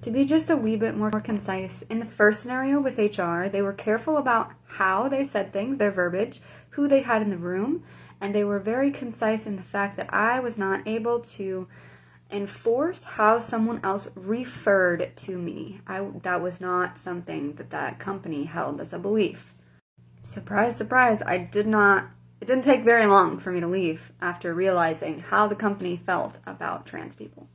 To be just a wee bit more concise, in the first scenario with HR, they were careful about how they said things, their verbiage, who they had in the room, and they were very concise in the fact that I was not able to enforce how someone else referred to me. That was not something that company held as a belief. Surprise, surprise, it didn't take very long for me to leave after realizing how the company felt about trans people.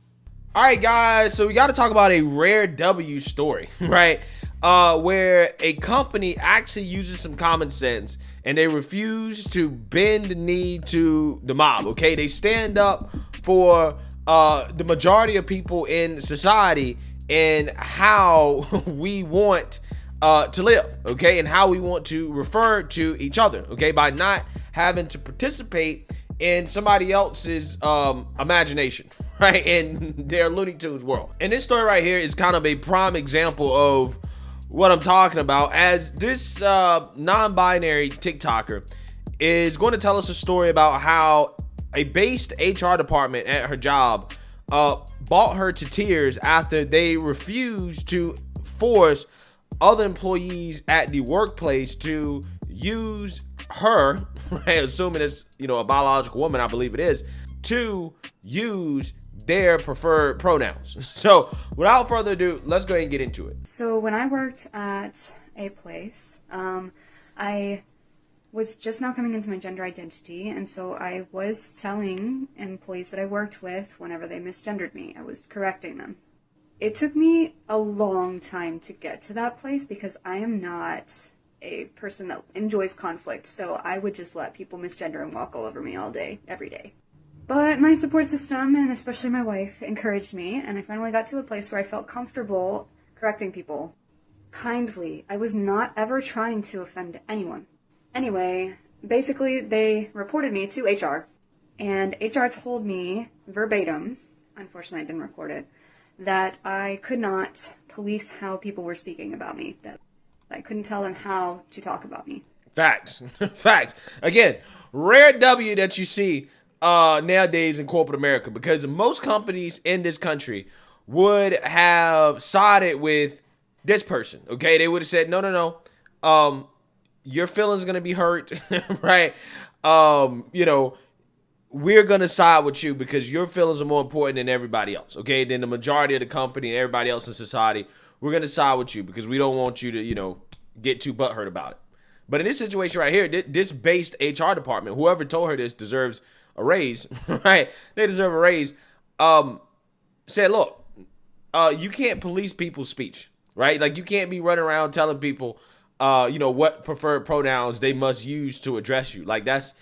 All right, guys, so we got to talk about a rare W story, right? Where a company actually uses some common sense and they refuse to bend the knee to the mob, okay? They stand up for the majority of people in society and how we want to live, okay? And how we want to refer to each other, okay? By not having to participate in somebody else's imagination, right? In their Looney Tunes world. And this story right here is kind of a prime example of what I'm talking about, as this non-binary TikToker is going to tell us a story about how a based HR department at her job brought her to tears after they refused to force other employees at the workplace to use her, right, assuming it's, a biological woman, I believe it is, to use their preferred pronouns. So without further ado, let's go ahead and get into it. So when I worked at a place, I was just now coming into my gender identity, and so I was telling employees that I worked with whenever they misgendered me, I was correcting them. It took me a long time to get to that place because I am not a person that enjoys conflict, so I would just let people misgender and walk all over me all day, every day. But my support system, and especially my wife, encouraged me, and I finally got to a place where I felt comfortable correcting people kindly. I was not ever trying to offend anyone. Anyway, basically, they reported me to HR, and HR told me verbatim, unfortunately I didn't record it, that I could not police how people were speaking about me, that I couldn't tell them how to talk about me. Facts. Facts. Again, rare W that you see nowadays in corporate America, because most companies in this country would have sided with this person, okay? They would have said, no, your feelings are going to be hurt, right? We're going to side with you because your feelings are more important than everybody else, okay? Than the majority of the company and everybody else in society. We're going to side with you because we don't want you to, get too butthurt about it. But in this situation right here, this based HR department, whoever told her this deserves a raise, right? They deserve a raise. Said, look, you can't police people's speech, right? Like, you can't be running around telling people, what preferred pronouns they must use to address you. Like, that's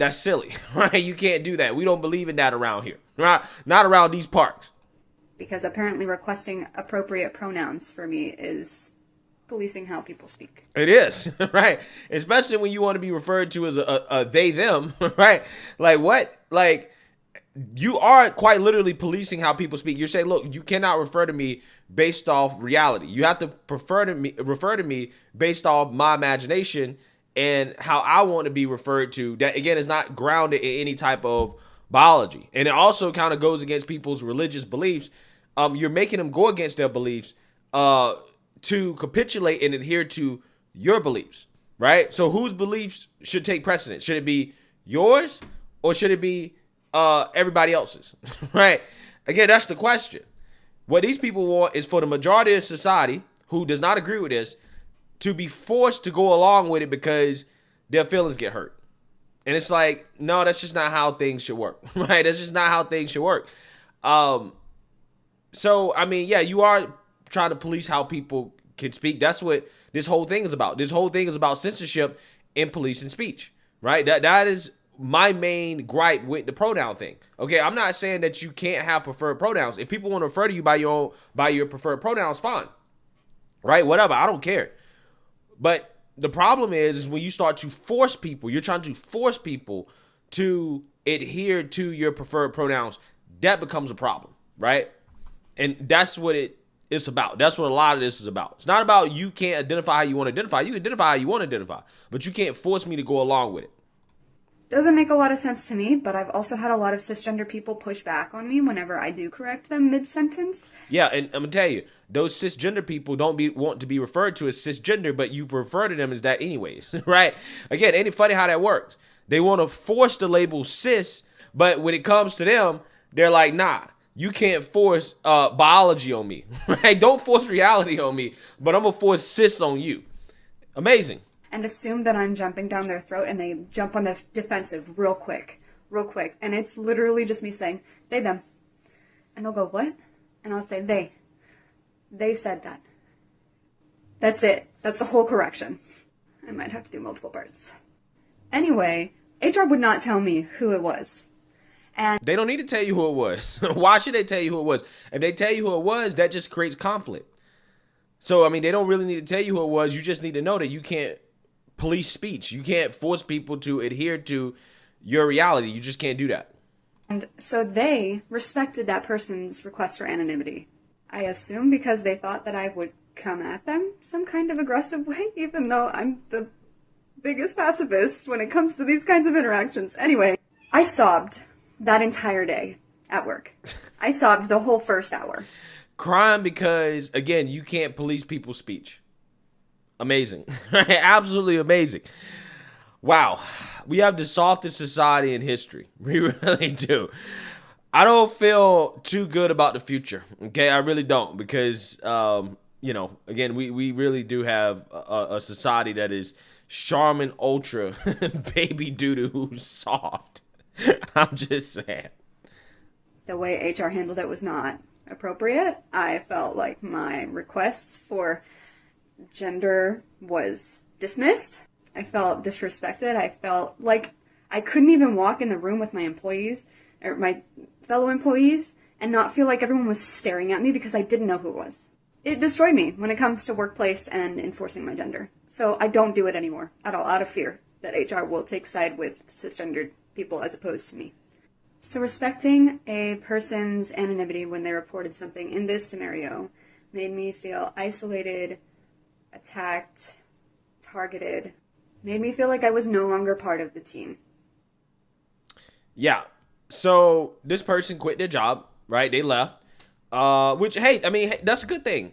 silly, right? You can't do that. We don't believe in that around here, right? Not around these parks. Because apparently requesting appropriate pronouns for me is policing how people speak. It is, right? Especially when you want to be referred to as a they, them, right? Like, what? Like, you are quite literally policing how people speak. You're saying, look, you cannot refer to me based off reality. You have to refer to me based off my imagination and how I want to be referred to. That, again, is not grounded in any type of biology. And it also kind of goes against people's religious beliefs. You're making them go against their beliefs to capitulate and adhere to your beliefs, right? So whose beliefs should take precedence? Should it be yours or should it be everybody else's, right? Again, that's the question. What these people want is for the majority of society who does not agree with this to be forced to go along with it because their feelings get hurt. And it's like, no, that's just not how things should work, right? That's just not how things should work. So, I mean, yeah, you are trying to police how people can speak. That's what this whole thing is about. This whole thing is about censorship in policing speech, right? That is my main gripe with the pronoun thing. Okay, I'm not saying that you can't have preferred pronouns. If people want to refer to you by your preferred pronouns, fine, right? Whatever, I don't care. But the problem is when you start to force people, you're trying to force people to adhere to your preferred pronouns. That becomes a problem, right? And that's what it's about. That's what a lot of this is about. It's not about you can't identify how you want to identify. You can identify how you want to identify, but you can't force me to go along with it. Doesn't make a lot of sense to me, but I've also had a lot of cisgender people push back on me whenever I do correct them mid-sentence. Yeah, and I'm gonna tell you, those cisgender people want to be referred to as cisgender, but you refer to them as that anyways, right? Again, ain't it funny how that works? They want to force the label cis, but when it comes to them, they're like, nah, you can't force biology on me, right? Don't force reality on me, but I'm gonna force cis on you. Amazing. And assume that I'm jumping down their throat, and they jump on the defensive real quick. And it's literally just me saying, they, them. And they'll go, what? And I'll say, they. They said that. That's it. That's the whole correction. I might have to do multiple parts. Anyway, HR would not tell me who it was. And they don't need to tell you who it was. Why should they tell you who it was? If they tell you who it was, that just creates conflict. So, I mean, they don't really need to tell you who it was. You just need to know that you can't police speech. You can't force people to adhere to your reality. You just can't do that. And so they respected that person's request for anonymity. I assume because they thought that I would come at them some kind of aggressive way, even though I'm the biggest pacifist when it comes to these kinds of interactions. Anyway, I sobbed that entire day at work. I sobbed the whole first hour. Crying because, again, you can't police people's speech. Amazing. Absolutely amazing. Wow. We have the softest society in history. We really do. I don't feel too good about the future. Okay, I really don't, because, again, we really do have a society that is Charmin Ultra baby doo-doo soft. I'm just saying. The way HR handled it was not appropriate. I felt like my requests for gender was dismissed. I felt disrespected. I felt like I couldn't even walk in the room with my employees or my fellow employees and not feel like everyone was staring at me because I didn't know who it was. It destroyed me when it comes to workplace and enforcing my gender. So I don't do it anymore at all, out of fear that HR will take side with cisgendered people as opposed to me. So respecting a person's anonymity when they reported something in this scenario made me feel isolated, attacked, targeted, made me feel like I was no longer part of the team. Yeah. So this person quit their job, right? They left. Which, hey, I mean, that's a good thing.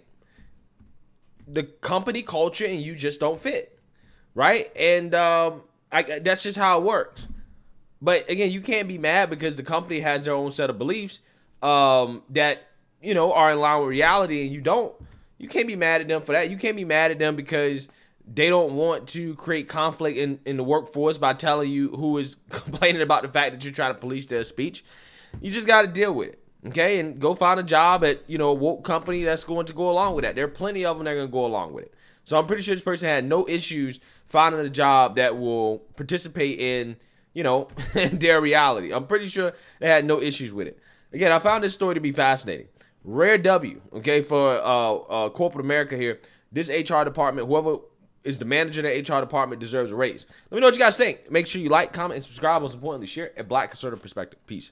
The company culture and you just don't fit, right? And that's just how it works. But again, you can't be mad because the company has their own set of beliefs that, are in line with reality, and you don't. You can't be mad at them for that. You can't be mad at them because they don't want to create conflict in the workforce by telling you who is complaining about the fact that you're trying to police their speech. You just got to deal with it, okay? And go find a job at, a woke company that's going to go along with that. There are plenty of them that are going to go along with it. So I'm pretty sure this person had no issues finding a job that will participate in, their reality. I'm pretty sure they had no issues with it. Again, I found this story to be fascinating. Rare W, okay, for corporate America here. This HR department, whoever is the manager of the HR department, deserves a raise. Let me know what you guys think. Make sure you like, comment, and subscribe. Most importantly, share a Black conservative perspective. Peace.